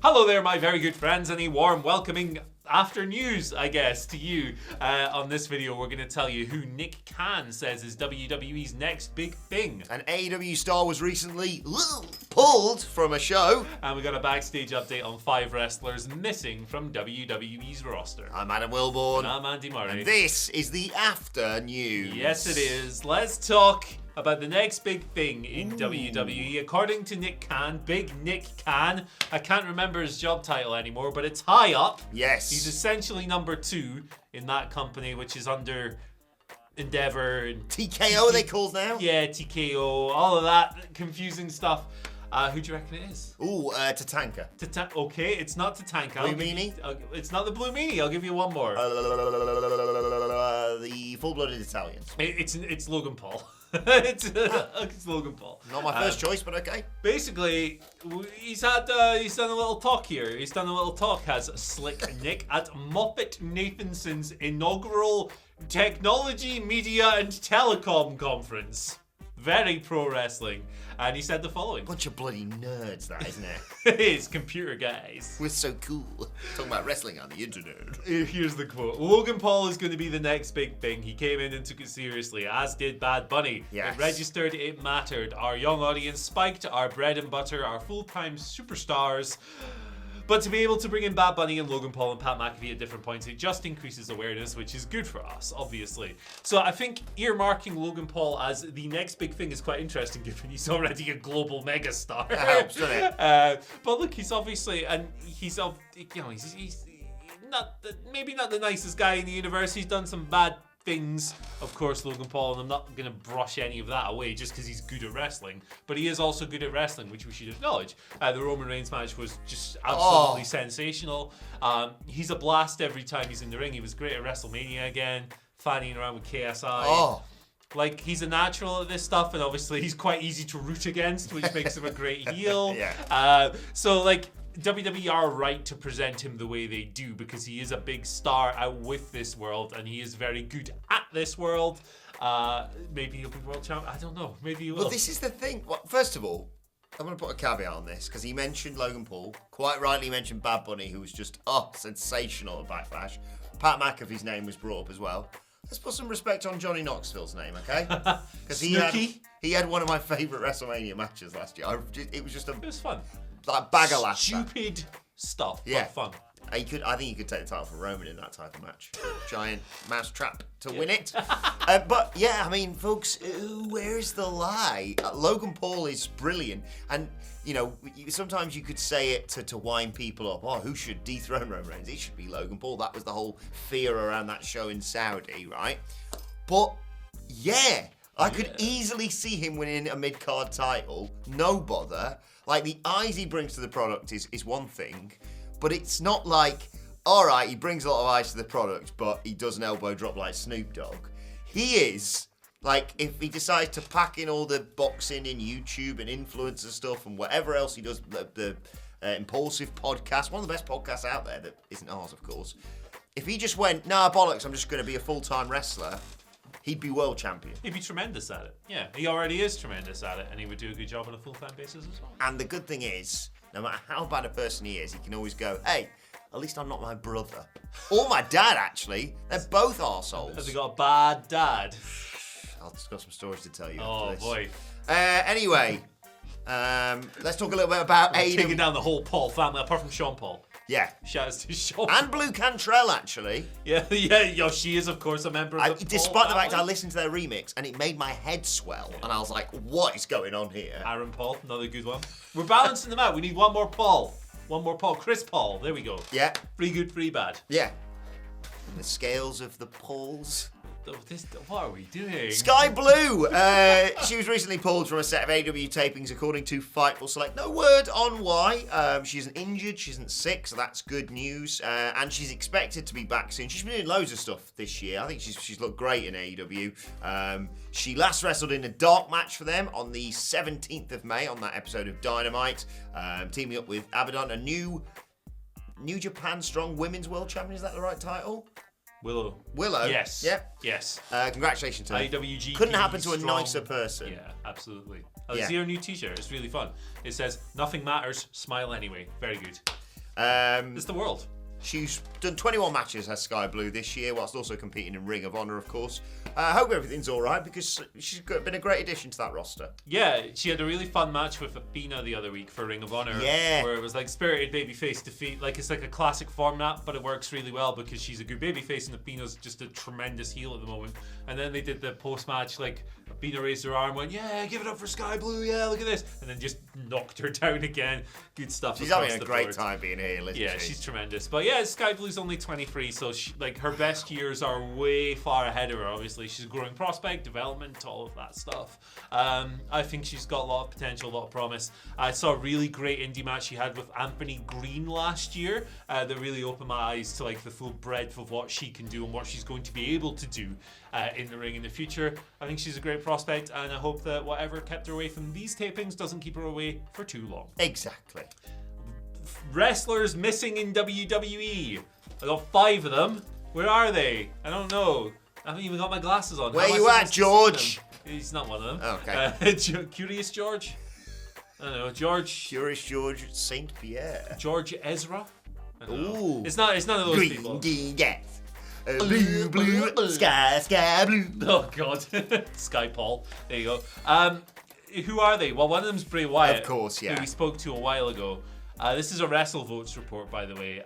Hello there, my very good friends, and a warm welcoming after news, I guess, to you. On this video, we're going to tell you who Nick Khan says is WWE's next big thing. An AEW star was recently pulled from a show. And we got a backstage update on 5 wrestlers missing from WWE's roster. I'm Adam Wilborn. And I'm Andy Murray. And this is the after news. Yes, it is. Let's talk about the next big thing in WWE. According to Nick Khan, Big Nick Khan, I can't remember his job title anymore, but it's high up. Yes. He's essentially number 2 in that company, which is under Endeavor. And TKO they called now? Yeah, TKO, all of that confusing stuff. Who do you reckon it is? Ooh, Tatanka. Okay, it's not Tatanka. Blue Meanie? It's not the Blue Meanie. I'll give you one more. The full-blooded Italians. It's Logan Paul. It's Logan Paul. Not my first choice, but okay. Basically, he's done a little talk here. He's done a little talk, has Slick Nick, at Moffat Nathanson's inaugural Technology, Media and Telecom Conference. Very pro wrestling. And he said the following. Bunch of bloody nerds, that, isn't it? It is, computer guys. We're so cool. Talking about wrestling on the internet. Here's the quote. Logan Paul is going to be the next big thing. He came in and took it seriously, as did Bad Bunny. Yes. It registered, it mattered. Our young audience spiked, our bread and butter, our full-time superstars. But to be able to bring in Bad Bunny and Logan Paul and Pat McAfee at different points, it just increases awareness, which is good for us, obviously. So I think earmarking Logan Paul as the next big thing is quite interesting, given he's already a global megastar. That helps, doesn't it? But look, he's obviously, and he's not, maybe not the nicest guy in the universe. He's done some bad things, of course, Logan Paul, and I'm not going to brush any of that away just because he's good at wrestling, but he is also good at wrestling, which we should acknowledge. The Roman Reigns match was just absolutely sensational. He's a blast every time he's in the ring. He was great at WrestleMania again, fanning around with KSI. Like, he's a natural at this stuff, and obviously he's quite easy to root against, which makes him a great heel. Yeah. So, like, WWE are right to present him the way they do because he is a big star out with this world and he is very good at this world. Maybe he'll be world champion. I don't know. Maybe he will. Well, this is the thing. Well, first of all, I'm going to put a caveat on this because he mentioned Logan Paul. Quite rightly mentioned Bad Bunny, who was just sensational at Backlash. Pat McAfee's name was brought up as well. Let's put some respect on Johnny Knoxville's name, okay? Because he had one of my favourite WrestleMania matches last year. It was just it was fun. Like bag of laughter. Stupid stuff, yeah. but fun. I think he could take the title from Roman in that type of match. Giant mouse trap to win it. But yeah, I mean, folks, where's the lie? Logan Paul is brilliant. And, you know, sometimes you could say it to wind people up. Oh, who should dethrone Roman Reigns? It should be Logan Paul. That was the whole fear around that show in Saudi, right? But, yeah, I could easily see him winning a mid-card title. No bother. Like, the eyes he brings to the product is one thing, but it's not like, all right, he brings a lot of eyes to the product, but he does an elbow drop like Snoop Dogg. He is, like, if he decides to pack in all the boxing and YouTube and influencer stuff and whatever else he does, the Impulsive podcast, one of the best podcasts out there that isn't ours, of course. If he just went, nah, bollocks, I'm just going to be a full-time wrestler, he'd be world champion. He'd be tremendous at it. Yeah, he already is tremendous at it, and he would do a good job on a full-time basis as well. And the good thing is, no matter how bad a person he is, he can always go, hey, at least I'm not my brother. Or my dad, actually. They're both arseholes. Has he got a bad dad? I've just got some stories to tell you Oh, after this. boy. Anyway, let's talk a little bit about AEW. Taking down the whole Paul family, apart from Sean Paul. Yeah. Shouts to Sean. And Blue Cantrell, actually. Yeah, she is, of course, a member of the despite Paul the fact I family. listened to their remix, and it made my head swell, and I was like, what is going on here? Aaron Paul, another good one. We're balancing them out. We need one more Paul. One more Paul. Chris Paul. There we go. Yeah. Free good, free bad. Yeah. And the scales of the Pauls. What are we doing? Sky Blue! She was recently pulled from a set of AEW tapings, according to Fightful Select. No word on why. She isn't injured, she isn't sick, so that's good news. And she's expected to be back soon. She's been doing loads of stuff this year. I think she's looked great in AEW. She last wrestled in a dark match for them on the 17th of May on that episode of Dynamite, teaming up with Abaddon, a New Japan Strong Women's World Champion. Is that the right title? Willow. Yes. Yep. Yes. Congratulations to her. IWGP Couldn't happen to a strong. nicer person. Yeah, absolutely. I see her new t-shirt. It's really fun. It says, nothing matters, smile anyway. Very good. It's the world. She's done 21 matches as Sky Blue this year, whilst also competing in Ring of Honor, of course. I hope everything's all right, because she's been a great addition to that roster. Yeah, she had a really fun match with Athena the other week for Ring of Honor. Yeah. Where it was like spirited babyface defeat. Like, it's like a classic format, but it works really well because she's a good babyface and Athena's just a tremendous heel at the moment. And then they did the post-match, like, Athena raised her arm, went, yeah, give it up for Sky Blue, yeah, look at this. And then just knocked her down again. Good stuff. She's having a great time being here, isn't she? Yeah, she's tremendous. But yeah, Sky Blue's only 23, so like her best years are way far ahead of her, obviously. She's a growing prospect, development, all of that stuff. I think she's got a lot of potential, a lot of promise. I saw a really great indie match she had with Anthony Green last year that really opened my eyes to like the full breadth of what she can do and what she's going to be able to do in the ring in the future. I think she's a great prospect, and I hope that whatever kept her away from these tapings doesn't keep her away for too long. Exactly. Wrestlers missing in WWE. I got 5 of them. Where are they? I don't know. I haven't even got my glasses on. Where you at, George? He's not one of them. Okay. Curious George? I don't know. George. Curious George St. Pierre. George Ezra? I don't know. Ooh. It's none of those Green, people. yes. Blue, sky blue. Oh, God. Sky Paul. There you go. Who are they? Well, one of them's Bray Wyatt. Of course, yeah. Who we spoke to a while ago. This is a WrestleVotes report, by the way.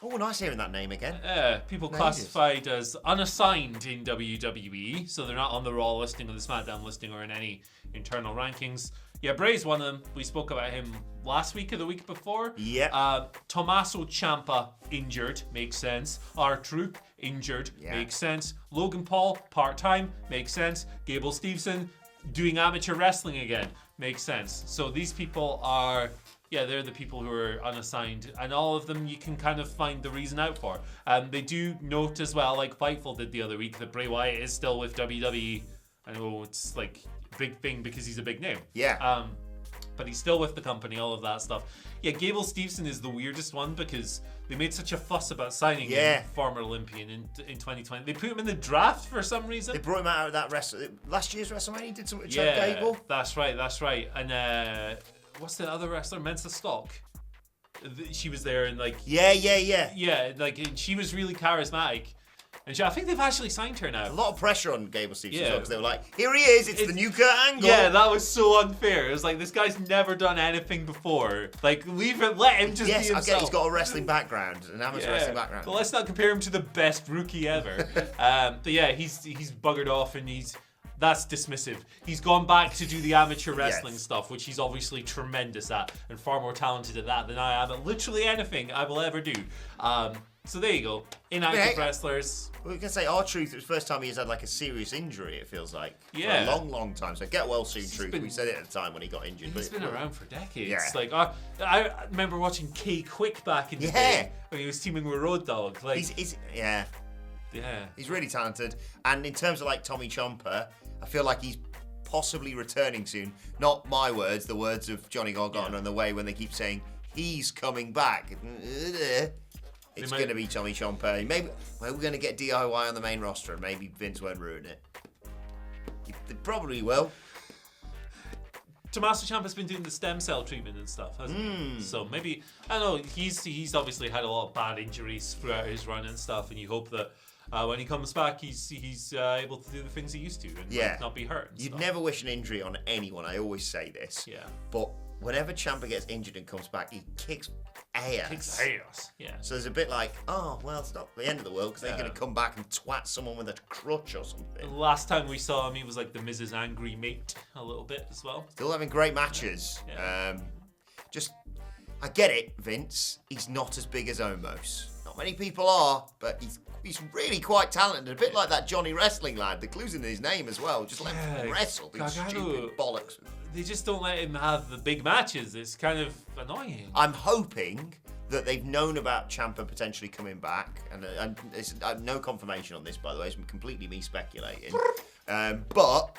Oh, nice hearing that name again. People classified as unassigned in WWE, so they're not on the Raw listing or the SmackDown listing or in any internal rankings. Yeah, Bray's one of them. We spoke about him last week or the week before. Yeah. Tommaso Ciampa, injured, makes sense. R-Truth, injured, makes sense. Logan Paul, part-time, makes sense. Gable Steveson, doing amateur wrestling again, makes sense. So these people are... Yeah, they're the people who are unassigned, and all of them you can kind of find the reason out for. They do note as well, like Fightful did the other week, that Bray Wyatt is still with WWE. I know it's like a big thing because he's a big name. Yeah. But he's still with the company, all of that stuff. Yeah, Gable Steveson is the weirdest one because they made such a fuss about signing a former Olympian in 2020. They put him in the draft for some reason. They brought him out of that last year's WrestleMania. Did something with Chad Gable. That's right. And what's the other wrestler? Mensa Stock. She was there and like... Yeah. Yeah, like she was really charismatic. And I think they've actually signed her now. A lot of pressure on Gable Steveson because they were like, here he is, it's the new Kurt Angle. Yeah, that was so unfair. It was like, this guy's never done anything before. Like, let him just be himself. Yes, I get he's got a wrestling background, an amateur wrestling background. But let's not compare him to the best rookie ever. But yeah, he's buggered off and that's dismissive. He's gone back to do the amateur wrestling stuff, which he's obviously tremendous at and far more talented at that than I am at literally anything I will ever do. So there you go. Inactive wrestlers. We can say R-Truth, it was the first time he's had like a serious injury, it feels like. Yeah. For a long, long time. So get well soon, Truth. We said it at the time when he got injured. He's been around for decades. Yeah. Like I remember watching K Quick back in the day when he was teaming with Road Dogg. Like he's He's really talented. And in terms of like Tommy Ciampa, I feel like he's possibly returning soon. Not my words, the words of Johnny Gargano on the way when they keep saying he's coming back. It's going to be Tommy Ciampa. Maybe we're going to get DIY on the main roster, and maybe Vince won't ruin it. They probably will. Tommaso Ciampa's been doing the stem cell treatment and stuff, hasn't he? So maybe, I don't know, he's obviously had a lot of bad injuries throughout his run and stuff, and you hope that when he comes back, he's able to do the things he used to and like, not be hurt. You'd never wish an injury on anyone. I always say this. Yeah. But whenever Ciampa gets injured and comes back, he kicks ass. Yeah. So there's a bit like, oh, well, it's not the end of the world because they're going to come back and twat someone with a crutch or something. The last time we saw him, he was like the Mrs. Angry Mate a little bit as well. Still having great matches. Yeah. I get it, Vince. He's not as big as Omos. Not many people are, but he's really quite talented. A bit like that Johnny Wrestling lad. The clue's in his name as well. Just let him wrestle. These stupid bollocks. They just don't let him have the big matches. It's kind of annoying. I'm hoping that they've known about Ciampa potentially coming back, and it's no confirmation on this, by the way. It's completely me speculating. But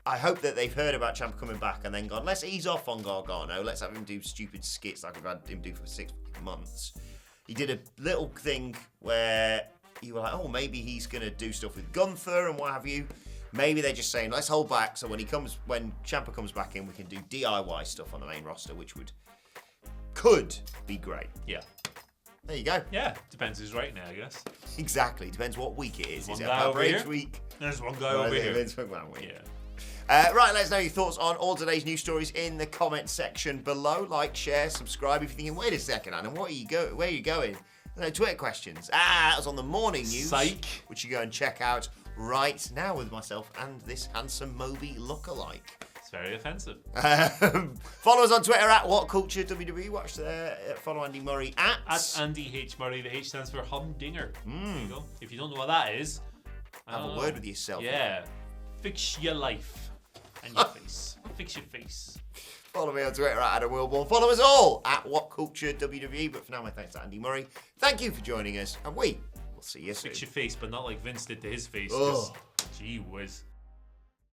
I hope that they've heard about Ciampa coming back and then gone, let's ease off on Gargano. Let's have him do stupid skits like we've had him do for 6 months. He did a little thing where you were like, oh, maybe he's going to do stuff with Gunther and what have you. Maybe they're just saying, let's hold back, so when Ciampa comes back in, we can do DIY stuff on the main roster, which would could be great. Yeah. There you go. Yeah. Depends who's right now, I guess. Exactly. Depends what week it is. One Is it guy a over Backstage here. week? There's one guy over here. Vince McMahon week. Yeah. Right, let us know your thoughts on all today's news stories in the comment section below. Like, share, subscribe if you're thinking, wait a second, Adam, where are you going? No, Twitter questions. That was on the morning news. Psych. Which you go and check out right now with myself and this handsome Moby lookalike. It's very offensive. Follow us on Twitter at WhatCulture WWE. Watch there. Follow Andy Murray At Andy H. Murray. The H stands for Humdinger. There you go. If you don't know what that is, Have a word with yourself. Yeah. Fix your life and your face. Fix your face. Follow me on Twitter at Adam Wilborn. Follow us all at WhatCulture WWE. But for now, my thanks to Andy Murray. Thank you for joining us, and we will see you soon. Fix your face, but not like Vince did to his face. Oh. Gee whiz.